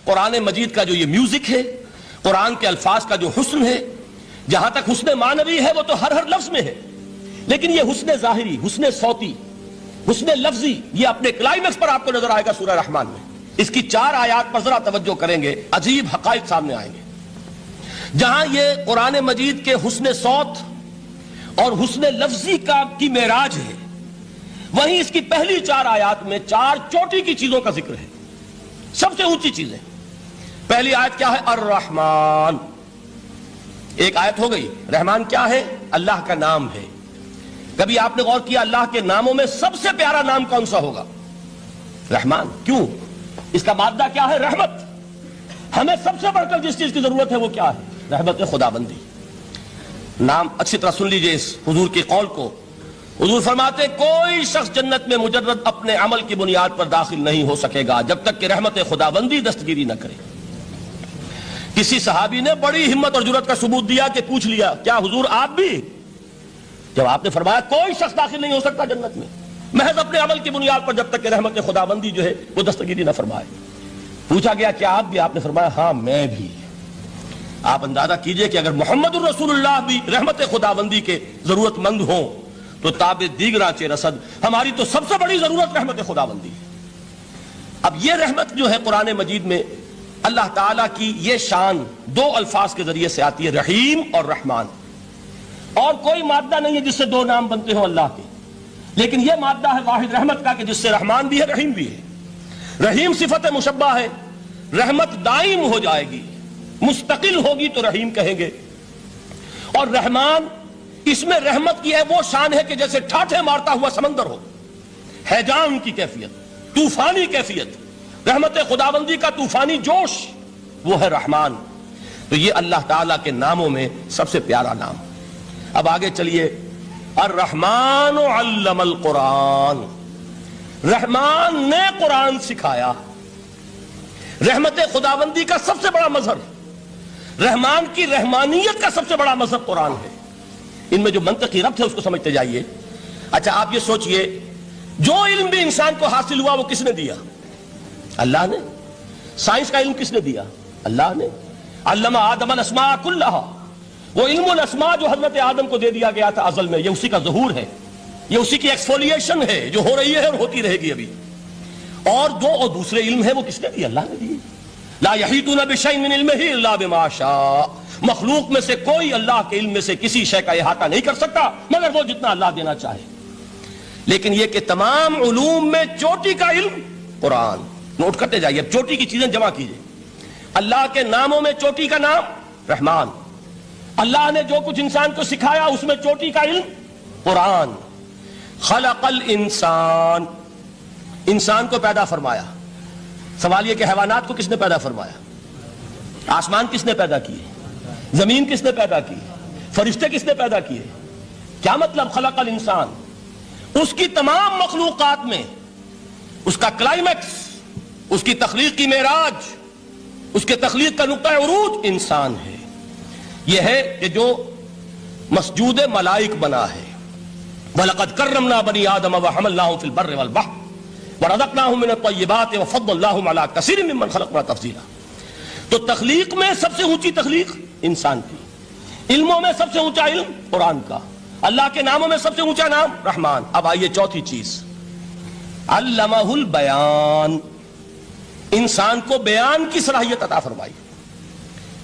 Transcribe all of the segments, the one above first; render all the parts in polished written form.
قرآن مجید کا جو یہ میوزک ہے، قرآن کے الفاظ کا جو حسن ہے، جہاں تک حسن معنوی ہے وہ تو ہر لفظ میں ہے، لیکن یہ حسن ظاہری، حسن صوتی، حسن لفظی، یہ اپنے کلائمیکس پر آپ کو نظر آئے گا سورہ رحمان میں۔ اس کی 4 آیات پر ذرا توجہ کریں گے، عجیب حقائق سامنے آئیں گے۔ جہاں یہ قرآن مجید کے حسن صوت اور حسن لفظی کی معراج ہے، وہیں اس کی پہلی 4 آیات میں 4 چوٹی کی چیزوں کا ذکر ہے، سب سے اونچی چیزیں۔ پہلی آیت کیا ہے؟ الرحمن۔ ایک آیت ہو گئی۔ رحمان کیا ہے؟ اللہ کا نام ہے۔ کبھی آپ نے غور کیا اللہ کے ناموں میں سب سے پیارا نام کون سا ہوگا؟ رحمان۔ کیوں؟ اس کا مادہ کیا ہے؟ رحمت۔ ہمیں سب سے بڑھ کر جس چیز کی ضرورت ہے وہ کیا ہے؟ رحمت خداوندی۔ نام اچھی طرح سن لیجئے اس حضور کی قول کو۔ حضور فرماتے کوئی شخص جنت میں مجرد اپنے عمل کی بنیاد پر داخل نہیں ہو سکے گا جب تک کہ رحمت خداوندی دستگیری نہ کرے۔ کسی صحابی نے بڑی ہمت اور جرأت کا ثبوت دیا کہ پوچھ لیا کیا حضور آپ بھی؟ جب آپ نے فرمایا کوئی شخص داخل نہیں ہو سکتا جنت میں محض اپنے عمل کی بنیاد پر جب تک کہ رحمت خداوندی جو ہے وہ دستگیری نہ فرمائے۔ پوچھا گیا کیا آپ بھی؟ آپ نے فرمایا ہاں میں بھی۔ آپ اندازہ کیجئے کہ اگر محمد الرسول اللہ بھی رحمت خداوندی کے ضرورت مند ہوں تو تاب دیگراں چہ رسد، ہماری تو سب سے بڑی ضرورت رحمت خداوندی ہے۔ اب یہ رحمت جو ہے قرآن مجید میں اللہ تعالیٰ کی یہ شان 2 الفاظ کے ذریعے سے آتی ہے، رحیم اور رحمان۔ اور کوئی مادہ نہیں ہے جس سے 2 نام بنتے ہوں اللہ کے، لیکن یہ مادہ ہے واحد رحمت کا کہ جس سے رحمان بھی ہے رحیم بھی ہے۔ رحیم صفت مشبہ ہے، رحمت دائم ہو جائے گی، مستقل ہوگی تو رحیم کہیں گے۔ اور رحمان، اس میں رحمت کی ہے وہ شان ہے کہ جیسے ٹھاٹھے مارتا ہوا سمندر ہو، ہیجان کی کیفیت، طوفانی کیفیت، رحمت خداوندی کا طوفانی جوش، وہ ہے رحمان۔ تو یہ اللہ تعالیٰ کے ناموں میں سب سے پیارا نام۔ اب آگے چلیے، الرحمن علم القرآن، رحمان نے قرآن سکھایا۔ رحمت خداوندی کا سب سے بڑا مظہر، رحمان کی رحمانیت کا سب سے بڑا مظہر قرآن ہے۔ ان میں جو منطقی ربط ہے اس کو سمجھتے جائیے۔ اچھا آپ یہ سوچئے، جو علم بھی انسان کو حاصل ہوا وہ کس نے دیا؟ اللہ نے۔ سائنس کا علم کس نے دیا؟ اللہ نے۔ علم آدم الاسماء کلہا، وہ علم الاسماء جو حضرت آدم کو دے دیا گیا تھا ازل میں، یہ اسی کا ظہور ہے، یہ اسی کی ایکسفولیشن ہے جو ہو رہی ہے اور ہوتی رہے گی ابھی۔ اور دوسرے علم ہے وہ کس نے دیے؟ اللہ نے دیے۔ لا یحیطون بشیء من علمہ الا بما شاء، مخلوق میں سے کوئی اللہ کے علم میں سے کسی شے کا احاطہ نہیں کر سکتا مگر وہ جتنا اللہ دینا چاہے۔ لیکن یہ کہ تمام علوم میں چوٹی کا علم قرآن۔ نوٹ کرتے جائیے، اب چوٹی کی چیزیں جمع کیجئے۔ اللہ کے ناموں میں چوٹی کا نام رحمان، اللہ نے جو کچھ انسان کو سکھایا اس میں چوٹی کا علم قرآن۔ خلق الانسان، انسان کو پیدا فرمایا۔ سوال یہ کہ حیوانات کو کس نے پیدا فرمایا؟ آسمان کس نے پیدا کیے؟ زمین کس نے پیدا کی؟ فرشتے کس نے پیدا کیے؟ کیا مطلب خلق الانسان؟ اس کی تمام مخلوقات میں اس کا کلائمیکس، اس کی تخلیق کی معراج، اس کے تخلیق کا نقطہ عروج انسان ہے۔ یہ ہے کہ جو مسجود ملائک بنا ہے۔ وَلَقَدْ كَرَّمْنَا بَنِي آدَمَ وَحَمَلْنَاهُمْ فِي الْبَرِّ وَالْبَحْرِ وَرَزَقْنَاهُمْ مِنَ الطَّيِّبَاتِ وَفَضَّلْنَاهُمْ عَلَىٰ كَثِيرٍ مِّمَّنْ خَلَقْنَا تَفْضِيلًا۔ تو تخلیق میں سب سے اونچی تخلیق انسان کی، علموں میں سب سے اونچا علم قرآن کا، اللہ کے ناموں میں سب سے اونچا نام رحمان۔ اب آئیے چوتھی چیز، علمہ البیان، انسان کو بیان کی صلاحیت عطا فرمائی۔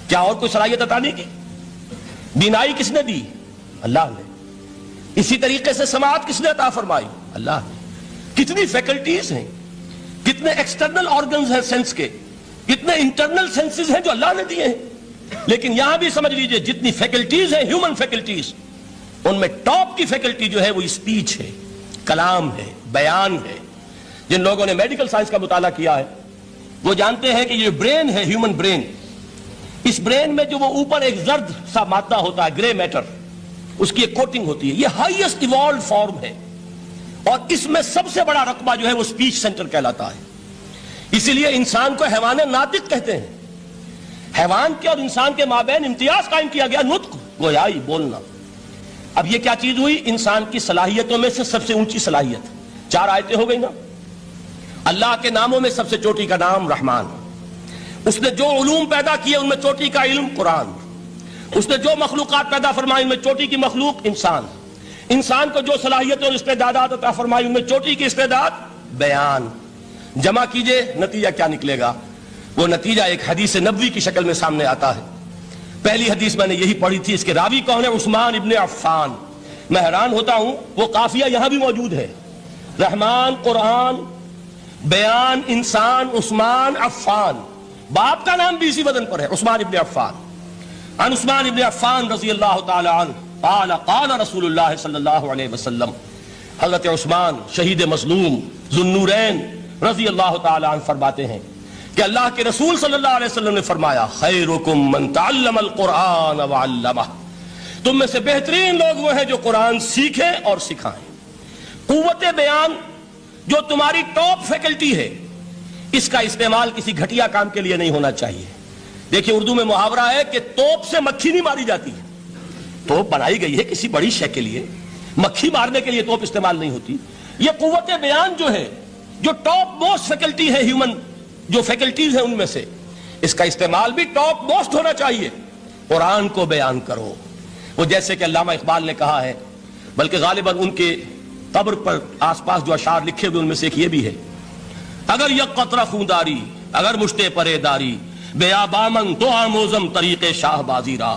کیا اور کوئی صلاحیت عطا نہیں کی؟ بینائی کس نے دی؟ اللہ نے۔ اسی طریقے سے سماعت کس نے عطا فرمائی؟ اللہ نے۔ کتنی فیکلٹیز ہیں، کتنے ایکسٹرنل آرگنز ہیں سینس کے، کتنے انٹرنل سینسز ہیں جو اللہ نے دیے ہیں۔ لیکن یہاں بھی سمجھ لیجئے جتنی فیکلٹیز ہیں ہیومن فیکلٹیز، ان میں ٹاپ کی فیکلٹی جو ہے وہ اسپیچ ہے، کلام ہے، بیان ہے۔ جن لوگوں نے میڈیکل سائنس کا مطالعہ کیا ہے وہ جانتے ہیں کہ یہ برین ہے، ہیومن برین، اس برین میں جو وہ اوپر ایک زرد سا مادہ ہوتا ہے، گرے میٹر، اس کی ایک کوٹنگ ہوتی ہے، یہ ہائیسٹ ایوالوڈ فارم ہے، اور اس میں سب سے بڑا رقبہ جو ہے وہ اسپیچ سینٹر کہلاتا ہے۔ اسی لیے انسان کو حیوان ناطق کہتے ہیں۔ حیوان کے اور انسان کے مابین امتیاز قائم کیا گیا، نطق، گویائی، بولنا۔ اب یہ کیا چیز ہوئی؟ انسان کی صلاحیتوں میں سے سب سے اونچی صلاحیت۔ 4 آیتیں ہو گئی نا۔ اللہ کے ناموں میں سب سے چوٹی کا نام رحمان، اس نے جو علوم پیدا کیے ان میں چوٹی کا علم قرآن، اس نے جو مخلوقات پیدا فرمائی ان میں چوٹی کی مخلوق انسان، انسان کو جو صلاحیتیں اور استعدادات عطا فرمائی ان میں چوٹی کی استعداد بیان۔ جمع کیجئے نتیجہ کیا نکلے گا؟ وہ نتیجہ ایک حدیث نبوی کی شکل میں سامنے آتا ہے۔ پہلی حدیث میں نے یہی پڑھی تھی، اس کے راوی کون ہے؟ عثمان ابن عفان۔ میں حیران ہوتا ہوں، وہ قافیہ یہاں بھی موجود ہے، رحمان، قرآن، بیان، انسان، عثمان، عفان، باپ کا نام بھی اسی وزن پر ہے، عثمان ابن عفان۔ عن عثمان ابن عفان رضی اللہ تعالی عنہ قال قال رسول اللہ صلی اللہ علیہ وسلم، حضرت عثمان شہید مظلوم ذو النورین رضی اللہ تعالی عنہ فرماتے ہیں کہ اللہ کے رسول صلی اللہ علیہ وسلم نے فرمایا، خیرکم من تعلم القرآن وعلمہ، تم میں سے بہترین لوگ وہ ہیں جو قرآن سیکھیں اور سکھائیں۔ قوت بیان جو تمہاری ٹاپ فیکلٹی ہے، اس کا استعمال کسی گھٹیا کام کے لیے نہیں ہونا چاہیے۔ دیکھیں اردو میں محاورہ ہے کہ توپ سے مکھی نہیں ماری جاتی، توپ بنائی گئی ہے کسی بڑی شے کے لیے، مکھی مارنے کے لیے توپ استعمال نہیں ہوتی۔ یہ قوت بیان جو ہے، جو ٹاپ موسٹ فیکلٹی ہے ہیومن جو فیکلٹیز ہیں ان میں سے، اس کا استعمال بھی ٹاپ موسٹ ہونا چاہیے۔ قرآن کو بیان کرو، وہ جیسے کہ علامہ اقبال نے کہا ہے، بلکہ غالباً ان کے قبر پر آس پاس جو اشعار لکھے ہوئے ان میں سے ایک یہ بھی ہے، اگر یک قطرہ خونداری اگر مشتے پرے داری بیابامن تو آموزم طریق شاہ بازی را،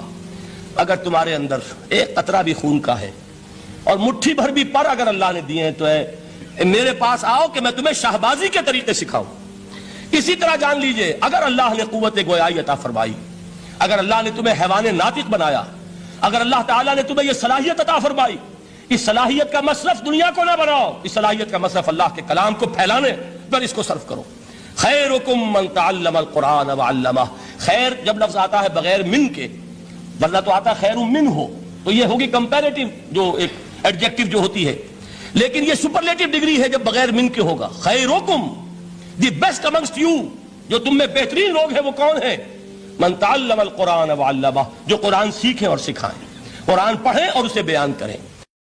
اگر تمہارے اندر ایک قطرہ بھی خون کا ہے اور مٹھی بھر بھی پر اگر اللہ نے دیے ہیں تو میرے پاس آؤ کہ میں تمہیں شاہبازی کے طریقے سکھاؤں۔ اسی طرح جان لیجئے، اگر اللہ نے قوت گویائی عطا فرمائی، اگر اللہ نے تمہیں حیوان ناطق بنایا، اگر اللہ تعالیٰ نے تمہیں یہ صلاحیت عطا فرمائی، اس صلاحیت کا مصرف دنیا کو نہ بناؤ، اس صلاحیت کا مصرف اللہ کے کلام کو پھیلانے پر اس کو صرف کرو۔ خیرکم من تعلم القرآن وعلمہ، خیر جب لفظ آتا ہے بغیر من کے، ورنہ تو آتا خیر من ہو تو یہ ہوگی کمپیریٹیو جو ایک ایڈجیکٹیو جو ہوتی ہے، لیکن یہ سپرلیٹیو ڈگری ہے جب بغیر من کے ہوگا۔ خیرکم، دی بیسٹ امنگسٹ یو، جو تم میں بہترین لوگ ہیں وہ کون ہیں؟ من تعلم القرآن وعلمہ، جو قرآن سیکھیں اور سکھائیں، قرآن پڑھیں اور اسے بیان کریں۔